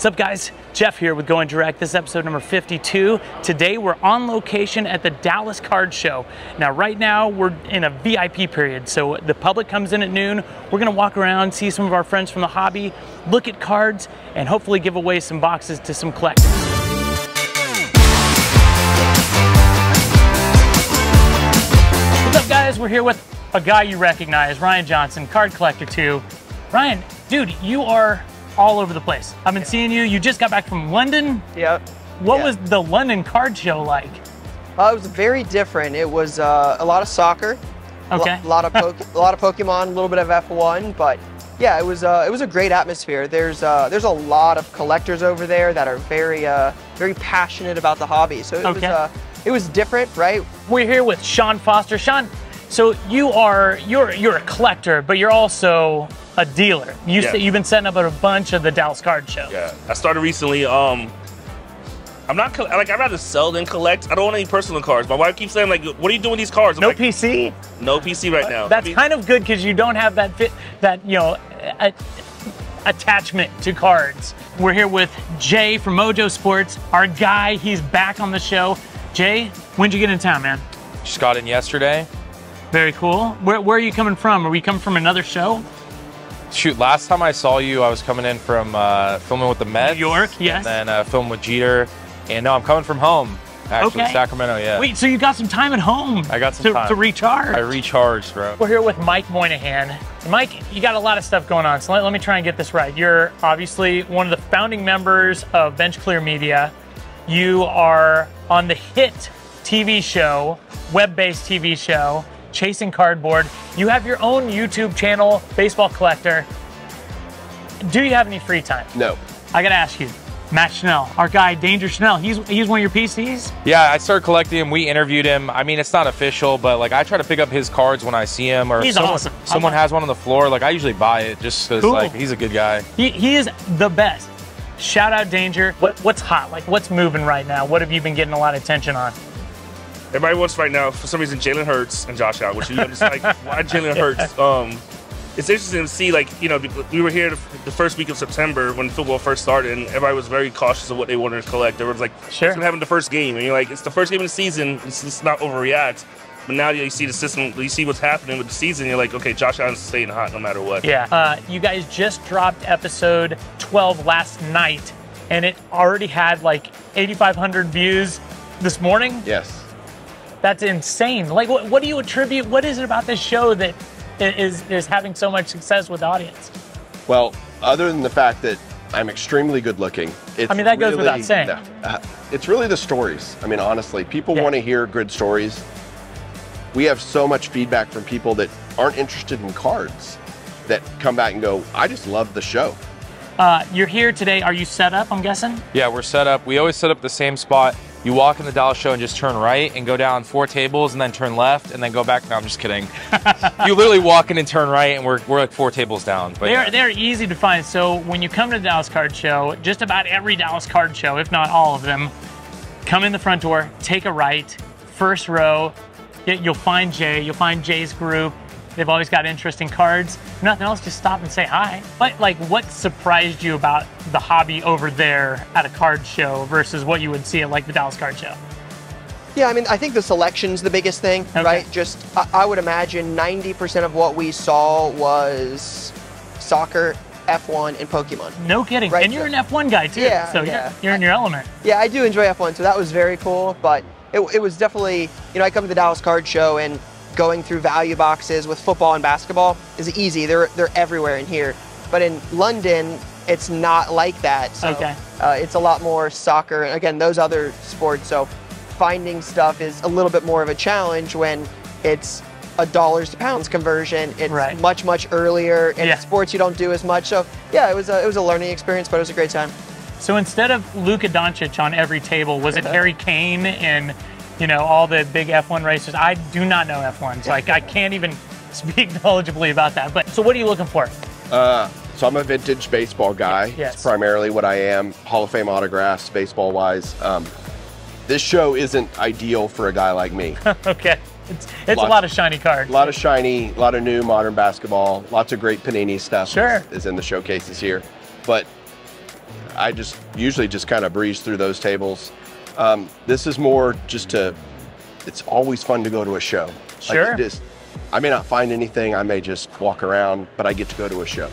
What's up, guys? Jeff here with Going Direct. This is episode number 52. Today we're on location at the Dallas Card Show. Now, right now we're in a VIP period, so the public comes in at noon. We're gonna walk around, see some of our friends from the hobby, look at cards, and hopefully give away some boxes to some collectors. What's up, guys? We're here with a guy you recognize, Ryan Johnson, card collector too. Ryan, dude, you are all over the place. I've been seeing you. You just got back from London. Yep. What was the London card show like? It was very different. It was a lot of soccer, okay, a lot of Pokemon, a little bit of F1, but yeah, it was a great atmosphere. There's a lot of collectors over there that are very passionate about the hobby. So it was different, right? We're here with Sean Foster. Sean, so you're a collector, but you're also a dealer. You've been setting up at a bunch of the Dallas Card Show. Yeah, I started recently. I'm not I'd rather sell than collect. I don't want any personal cards. My wife keeps saying, like, what are you doing with these cards? I'm no like, PC? No PC right now. That's kind of good because you don't have that attachment to cards. We're here with Jay from Mojo Sports, our guy. He's back on the show. Jay, when'd you get in town, man? Just got in yesterday. Very cool. Where are you coming from? Are we coming from another show? Shoot, last time I saw you, I was coming in from filming with the Mets. New York, yes. And then filming with Jeter. And no, I'm coming from home, actually, Sacramento, yeah. Wait, so you got some time at home? I got some time. To recharge? I recharged, bro. We're here with Mike Moynihan. Mike, you got a lot of stuff going on, so let me try and get this right. You're obviously one of the founding members of Bench Clear Media. You are on the hit TV show, web-based TV show, Chasing Cardboard. You have your own YouTube channel, Baseball Collector. Do you have any free time? No. I gotta ask you, Matt Schnell, our guy, Danger Schnell, he's one of your PCs? Yeah, I started collecting him. We interviewed him. I mean, it's not official, but like I try to pick up his cards when I see him, or he's awesome. Someone has one on the floor. Like I usually buy it just because like he's a good guy. He is the best. Shout out Danger. What's hot? Like what's moving right now? What have you been getting a lot of attention on? Everybody wants right now, for some reason, Jalen Hurts and Josh Allen, which you're just like, why Jalen Hurts? It's interesting to see, like, you know, we were here the first week of September when football first started, and everybody was very cautious of what they wanted to collect. Everyone's like, sure, what's going to happen the first game? And you're like, it's the first game of the season, let's not overreact. But now you see the system, you see what's happening with the season, you're like, okay, Josh Allen's staying hot no matter what. Yeah. You guys just dropped episode 12 last night, and it already had like 8,500 views this morning? Yes. That's insane. Like, what do you attribute? What is it about this show that is having so much success with the audience? Well, other than the fact that I'm extremely good looking. I mean, that goes without saying. It's really the stories. I mean, honestly, people want to hear good stories. We have so much feedback from people that aren't interested in cards that come back and go, I just love the show. You're here today. Are you set up, I'm guessing? Yeah, we're set up. We always set up the same spot. You walk in the Dallas Show and just turn right and go down 4 tables and then turn left and then go back. No, I'm just kidding. You literally walk in and turn right and we're like 4 tables down. But they're easy to find. So when you come to the Dallas Card Show, just about every Dallas Card Show, if not all of them, come in the front door, take a right, first row. You'll find Jay. You'll find Jay's group. They've always got interesting cards. Nothing else, just stop and say hi. What surprised you about the hobby over there at a card show versus what you would see at like the Dallas Card Show? Yeah, I mean, I think the selection's the biggest thing, right? Just, I would imagine 90% of what we saw was soccer, F1, and Pokemon. No kidding. Right? And you're an F1 guy too, so you're in your element. Yeah, I do enjoy F1, so that was very cool, but it was definitely, you know, I come to the Dallas Card Show and going through value boxes with football and basketball is easy. They're everywhere in here. But in London, it's not like that. So it's a lot more soccer and, again, those other sports. So finding stuff is a little bit more of a challenge when it's a dollars to pounds conversion. It's much earlier. In sports, you don't do as much. So yeah, it was a learning experience, but it was a great time. So instead of Luka Doncic on every table, was it Harry Kane and, you know, all the big F1 racers? I do not know F1, so I can't even speak knowledgeably about that. But so what are you looking for? So I'm a vintage baseball guy. Yes. It's primarily what I am. Hall of Fame autographs, baseball-wise. This show isn't ideal for a guy like me. Okay. It's a lot of shiny cards. A lot of shiny, a lot of new modern basketball, lots of great Panini stuff is in the showcases here. But I just usually just kind of breeze through those tables. This is more just it's always fun to go to a show. Sure. I may not find anything, I may just walk around, but I get to go to a show.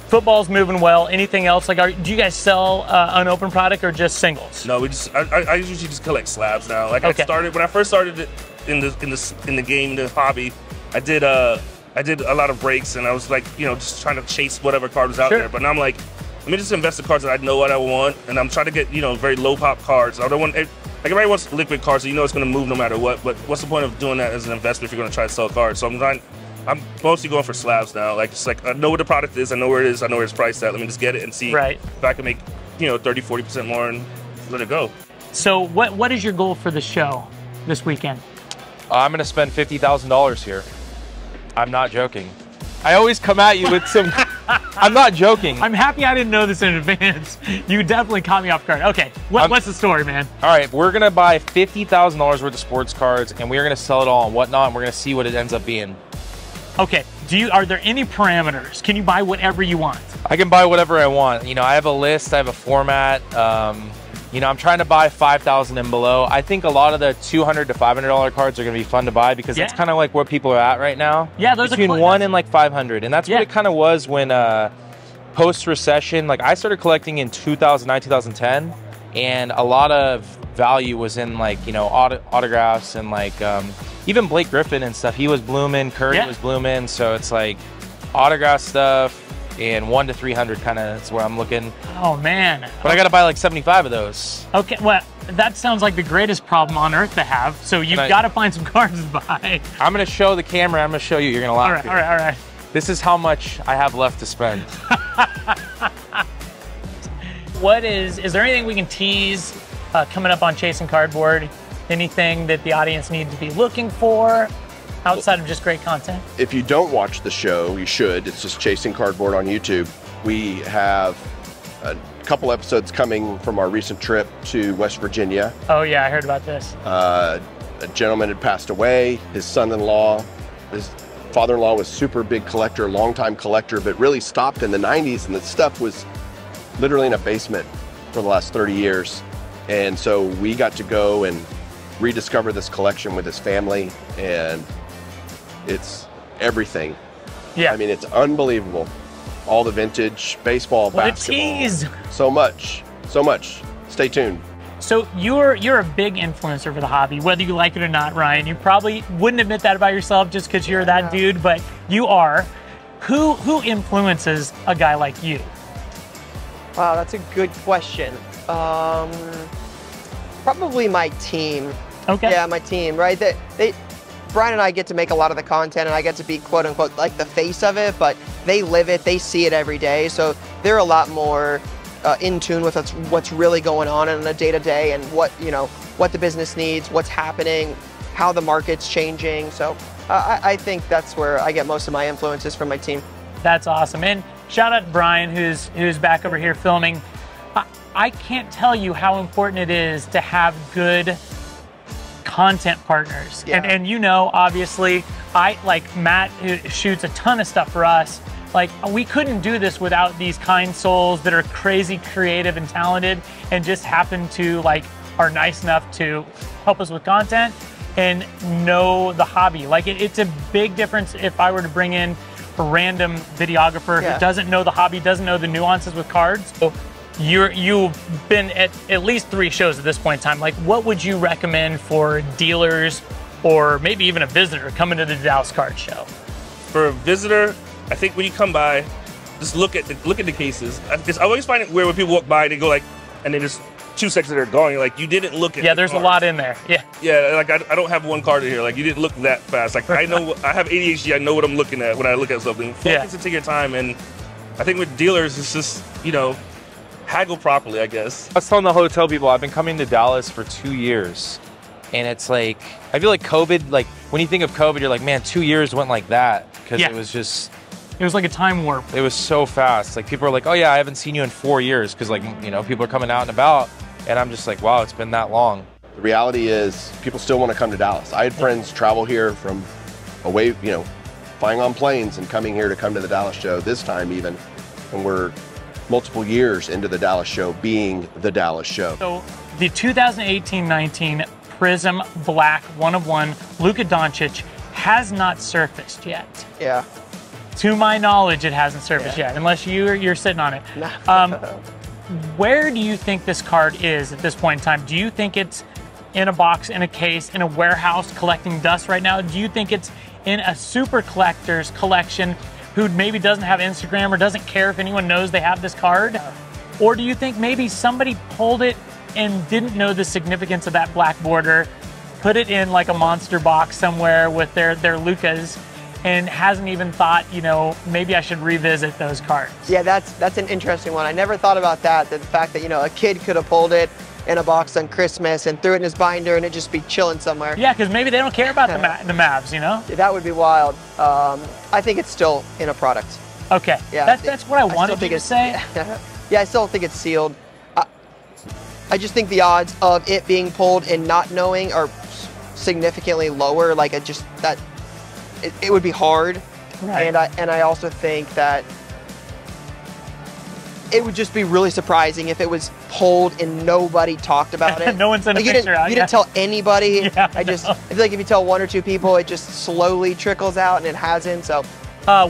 Football's moving well. Anything else? Like, do you guys sell unopened product or just singles? No, I usually just collect slabs now. Like Okay. when I first started it in the game, the hobby, I did a lot of breaks, and I was like, just trying to chase whatever card was out Sure. there. But now I'm like, let me just invest in cards that I know what I want, and I'm trying to get very low pop cards. I don't want everybody wants liquid cards, so it's going to move no matter what. But what's the point of doing that as an investment if you're going to try to sell cards? So I'm mostly going for slabs now. Like, just like, I know what the product is, I know where it is, I know where it's priced at. Let me just get it and see if I can make 30-40% more and let it go. So what is your goal for the show this weekend? I'm gonna spend $50,000 here. I'm not joking. I always come at you with some. I'm not joking. I'm happy I didn't know this in advance. You definitely caught me off guard. Okay, what's the story, man? All right, we're gonna buy $50,000 worth of sports cards, and we're gonna sell it all and whatnot, and we're gonna see what it ends up being. Okay, are there any parameters? Can you buy whatever you want? I can buy whatever I want. I have a list, I have a format. I'm trying to buy 5,000 and below. I think a lot of the $200 to $500 cards are gonna be fun to buy because that's kind of like where people are at right now. Yeah, those between are 1 and like 500, and that's what it kind of was when post-recession. Like, I started collecting in 2009, 2010, and a lot of value was in like autographs and like even Blake Griffin and stuff. He was blooming, Curry was blooming, so it's like autograph stuff. And 1 to 300 kind of is where I'm looking. Oh man! But I got to buy like 75 of those. Okay, well that sounds like the greatest problem on earth to have. So you've got to find some cards to buy. I'm gonna show the camera. I'm gonna show you. You're gonna laugh. All right. This is how much I have left to spend. Is there anything we can tease coming up on Chasing Cardboard? Anything that the audience needs to be looking for? Outside of just great content? If you don't watch the show, you should. It's just Chasing Cardboard on YouTube. We have a couple episodes coming from our recent trip to West Virginia. Oh yeah, I heard about this. A gentleman had passed away. His son-in-law, his father-in-law was super big collector, longtime collector, but really stopped in the 90s, and the stuff was literally in a basement for the last 30 years. And so we got to go and rediscover this collection with his family, and it's everything. Yeah. I mean, it's unbelievable. All the vintage baseball, basketball. Tease. So much. Stay tuned. So you're a big influencer for the hobby, whether you like it or not, Ryan. You probably wouldn't admit that about yourself just because you're that dude, but you are. Who influences a guy like you? Wow, that's a good question. Probably my team. Okay. Yeah, my team, right? Brian and I get to make a lot of the content, and I get to be quote unquote like the face of it, but they live it, they see it every day, so they're a lot more in tune with what's really going on in a day-to-day, and what the business needs, what's happening, how the market's changing. So I think that's where I get most of my influences from my team. That's awesome. And shout out to Brian, who's back over here filming. I can't tell you how important it is to have good content partners. Yeah. And obviously, Matt, who shoots a ton of stuff for us. Like, we couldn't do this without these kind souls that are crazy creative and talented and just happen to are nice enough to help us with content and know the hobby. Like, it's a big difference if I were to bring in a random videographer who doesn't know the hobby, doesn't know the nuances with cards. So you've been at least 3 shows at this point in time. Like, what would you recommend for dealers or maybe even a visitor coming to the Dallas Card Show? For a visitor, I think when you come by, just look at the cases. I always find it weird when people walk by, they go and they just 2 seconds they're gone. You're like, you didn't look at. Yeah, there's a lot in there. Yeah. Yeah, like I don't have one card in here. Like, you didn't look that fast. Like, I know I have ADHD. I know what I'm looking at when I look at something. Focus and take your time. And I think with dealers, it's just haggle properly, I guess. I was telling the hotel people I've been coming to Dallas for 2 years, and it's like I feel like COVID. Like, when you think of COVID, you're like, man, 2 years went like that because it was just. It was like a time warp. It was so fast. Like, people are like, oh yeah, I haven't seen you in 4 years because people are coming out and about, and I'm just like, wow, it's been that long. The reality is people still want to come to Dallas. I had friends travel here from away, flying on planes and coming here to come to the Dallas show this time even, and we're multiple years into the Dallas show being the Dallas show. So the 2018-19 Prism Black 1/1 Luka Doncic has not surfaced yet. Yeah. To my knowledge, it hasn't surfaced yet, unless you're sitting on it. Where do you think this card is at this point in time? Do you think it's in a box, in a case, in a warehouse collecting dust right now? Do you think it's in a super collector's collection who maybe doesn't have Instagram or doesn't care if anyone knows they have this card? Or do you think maybe somebody pulled it and didn't know the significance of that black border, put it in like a monster box somewhere with their Lukas, and hasn't even thought, you know, maybe I should revisit those cards? Yeah, that's an interesting one. I never thought about that, the fact that, you know, a kid could have pulled it in a box on Christmas and threw it in his binder and it just be chilling somewhere. Yeah, because maybe they don't care about the Mavs, you know? That would be wild. I think it's still in a product. Okay, Yeah, that's what I wanted you to say. Yeah, I still think it's sealed. I just think the odds of it being pulled and not knowing are significantly lower. Like, it would be hard. Right. And I also think that it would just be really surprising if it was pulled and nobody talked about it. No one sent a picture out. You didn't tell anybody. Yeah, I feel like if you tell one or two people, it just slowly trickles out, and it hasn't. So,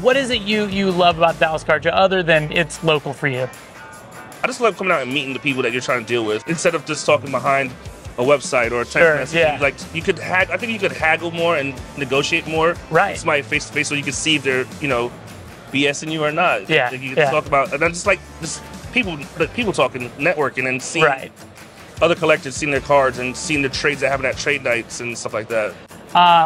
what is it you love about Dallas Card Show other than it's local for you? I just love coming out and meeting the people that you're trying to deal with instead of just talking behind a website or a text message. Yeah. Like, you could I think you could haggle more and negotiate more. Right. Somebody face to face, so you can see if they're, you know, BSing you or not. Yeah. Like, you can talk about, and then just people talking, networking, and seeing other collectors, seeing their cards and seeing the trades that happen at trade nights and stuff like that.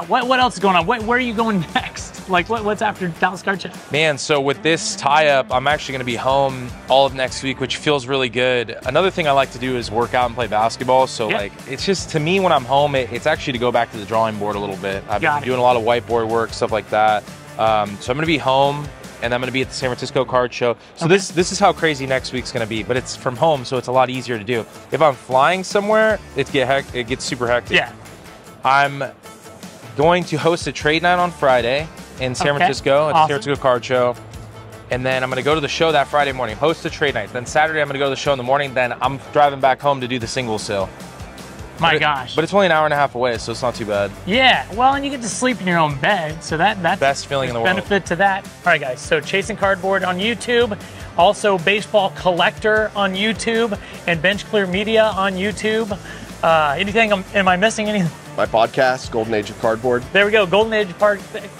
What else is going on? Where are you going next? Like, what's after Dallas Card Show? Man, so with this tie-up, I'm actually going to be home all of next week, which feels really good. Another thing I like to do is work out and play basketball. So, like, it's just, to me, when I'm home, it's actually to go back to the drawing board a little bit. I've been doing a lot of whiteboard work, stuff like that. So I'm going to be home, and I'm going to be at the San Francisco Card Show. So this is how crazy next week's going to be, but it's from home, so it's a lot easier to do. If I'm flying somewhere, it gets super hectic. Yeah. I'm going to host a trade night on Friday in San Francisco at the San Francisco Card Show. And then I'm going to go to the show that Friday morning, host the trade night. Then Saturday, I'm going to go to the show in the morning. Then I'm driving back home to do the single sale. My gosh. But it's only an hour and a half away, so it's not too bad. Yeah, well, and you get to sleep in your own bed, so that's best feeling in the world. Benefit to that. All right, guys, so Chasing Cardboard on YouTube, also Baseball Collector on YouTube, and Bench Clear Media on YouTube. Anything, am I missing anything? My podcast, Golden Age of Cardboard. There we go, Golden Age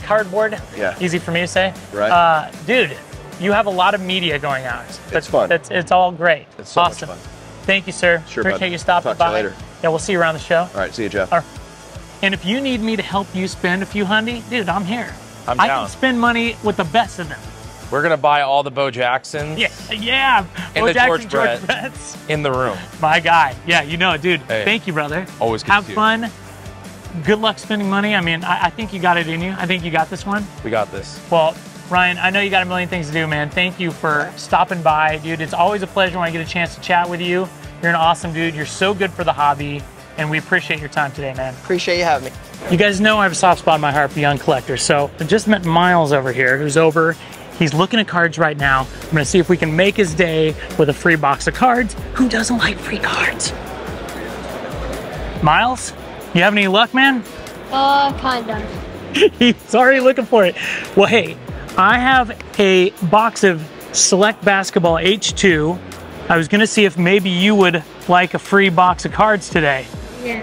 Cardboard. Yeah. Easy for me to say. Right. Dude, you have a lot of media going out. It's fun. It's all great. It's so awesome. much fun. Thank you, sir. Sure, Appreciate bud. you stopping Talk to you by. later. Yeah, we'll see you around the show. All right, see you, Jeff. All right. And if you need me to help you spend a few hundy, dude, I'm here. I'm I down. can spend money with the best of them. We're going to buy all the Bo Jacksons. Yeah. And Bo the Jackson, George Bretts. Bretts in the room. My guy. Yeah, you know it, dude. Hey. Thank you, brother. Always good Have to see you. fun. Good luck spending money. I mean, I think you got it in you. I think you got this one. We got this. Well, Ryan, I know you got a million things to do, man. Thank you for stopping by, dude. It's always a pleasure when I get a chance to chat with you. You're an awesome dude. You're so good for the hobby, and we appreciate your time today, man. Appreciate you having me. You guys know I have a soft spot in my heart for young collectors. So I just met Miles over here, who's over. He's looking at cards right now. I'm gonna see if we can make his day with a free box of cards. Who doesn't like free cards? Miles, you have any luck, man? Kinda. He's already looking for it. Well, hey, I have a box of Select Basketball H2. I was gonna see if maybe you would like a free box of cards today. Yeah.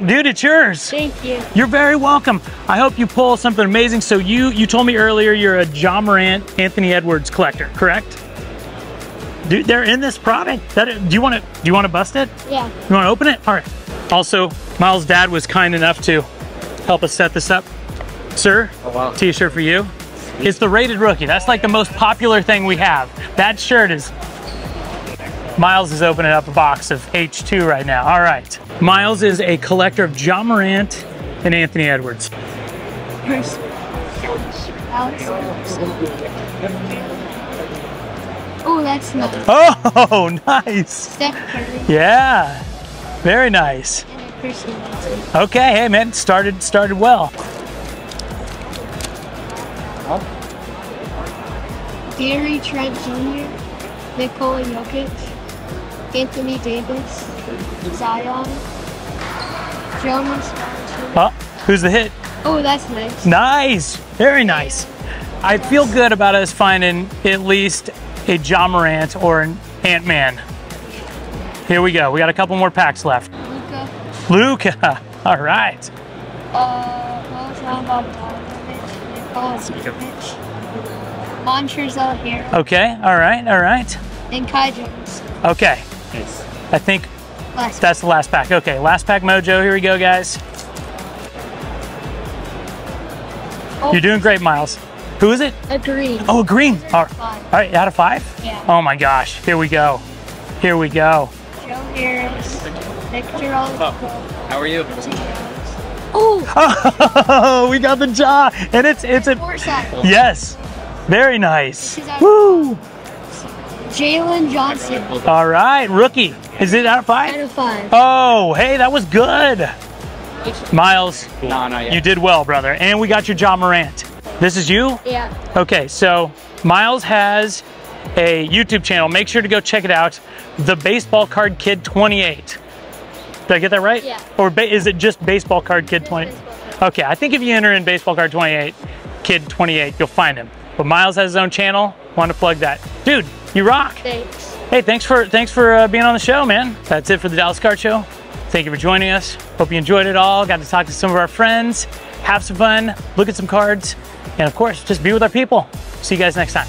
Dude, it's yours. Thank you. You're very welcome. I hope you pull something amazing. So you told me earlier you're a Ja Morant, Anthony Edwards collector, correct? Dude, they're in this product. Do you want to bust it? Yeah. You want to open it? All right. Also, Miles' dad was kind enough to help us set this up. Sir, T-shirt for you. It's the rated rookie. That's like the most popular thing we have. That shirt is... Miles is opening up a box of H2 right now. All right. Miles is a collector of Ja Morant and Anthony Edwards. Oh, that's nice. Oh, nice. Steph Curry. Yeah. Very nice. And I appreciate it. Okay, hey man, started well. Gary Trent Jr. Nikola Jokic, Anthony Davis, Zion, Jonas. Oh, who's the hit? Oh, that's nice. Nice, very nice. I feel good about us finding at least a Ja Morant or an Ant-Man. Here we go. We got a couple more packs left. Luka. All right. What was that about Bogdanovich, Montrezl here, Okay. All right. All right. and Kai Jones. Okay. I think Last that's the last pack. Okay. Last pack Mojo. Here we go, guys. You're doing great, Miles. Who is it? a green. Oh, a green. All right. Five. All right. Out of 5? Yeah. Oh my gosh. Here we go. Here we go. Joe Harris, Victor Oladipo. How are you? Oh, Oh, we got the jaw, and it's a Forsyth. yes, very nice. This is out of Woo! Jalen Johnson. All right, rookie. Is it out of 5? Out of 5. Oh, hey, that was good. Miles, No, not yet. you did well, brother. And we got your Ja Morant. This is you? Yeah. Okay, so Miles has a YouTube channel. Make sure to go check it out. The Baseball Card Kid 28. Did I get that right? Yeah. Or is it just Baseball Card Kid 20? Okay, I think if you enter in Baseball Card 28, Kid 28, you'll find him. But Miles has his own channel. Want to plug that. Dude, you rock. Thanks. Hey, thanks for being on the show, man. That's it for the Dallas Card Show. Thank you for joining us. Hope you enjoyed it all. Got to talk to some of our friends, have some fun, look at some cards, and of course, just be with our people. See you guys next time.